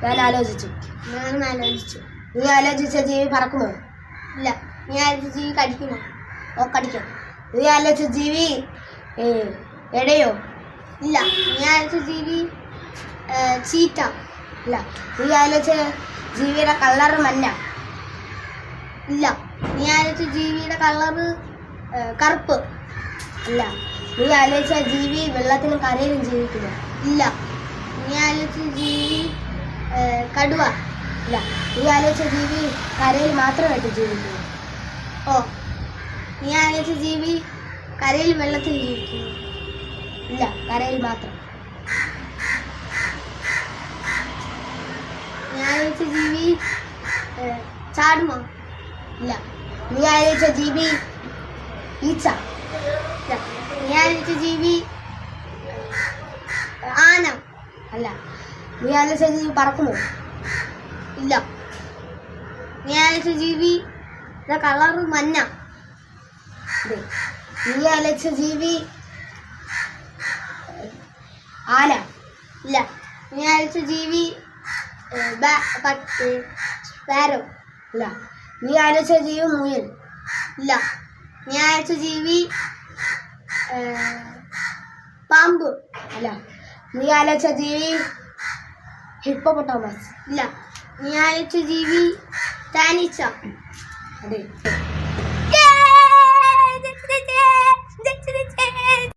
ഞാൻ ആലോചിച്ചു. നീ ആലോചിച്ച ജീവി പറക്കുമോ? ഇല്ല. നീ ആലോചിച്ച ജീവി കടിക്കുമോ? ഓ, കടിക്കും. നീ ആലോചിച്ച ജീവി എടയോ? ഇല്ല. നീ ആലോചിച്ച ജീവി ചീറ്റ. ഇല്ല. നീ ആലോചിച്ച ജീവിയുടെ കളറ് മഞ്ഞ. ഇല്ല. നീ ആലോചിച്ച ജീവിയുടെ കളറ് കറുപ്പ്. ഇല്ല. നീ ആലോചിച്ച ജീവി വെള്ളത്തിലും കരയിലും ജീവിക്കില്ല. ഇല്ല. നീ ആലോചിച്ച ജീവി കടുവ. ഇല്ല. നീ ആലോചിച്ച ജീവി കരയിൽ മാത്രമായിട്ട് ജീവിക്കുന്നു. ഓ. നീ ആലോചിച്ച ജീവി കരയിൽ വെള്ളത്തിൽ ജീവിക്കുന്നു. ഇല്ല, കരയിൽ മാത്രം. നീ ആലോചിച്ച ജീവി ചാടുമോ? ഇല്ല. നീ ആലോചിച്ച ജീവി ഈച്ച. ഇല്ല. നീ ആലോചിച്ച ജീവി ആന. അല്ല. നീ ആലോചിച്ച ജീവി പറക്കുമോ? ഇല്ല. നീ ആലോചിച്ച ജീവി കളറ് മഞ്ഞ. നീ ആലോചിച്ച ജീവി ആന. ഇല്ല. നീ ആലോചിച്ച ജീവി സ്പാരോ. ഇല്ല. നീ ആലോചിച്ച ജീവി മുയൽ. ഇല്ല. നീ ആലോചിച്ച ജീവി പാമ്പ്. അല്ല. നീ ആലോചിച്ച ജീവി ഹിപ്പോപ്പൊട്ടാമസ്. ഇല്ല. നീ ആലോചിച്ച ജീവി തേനീച്ച. അതെ.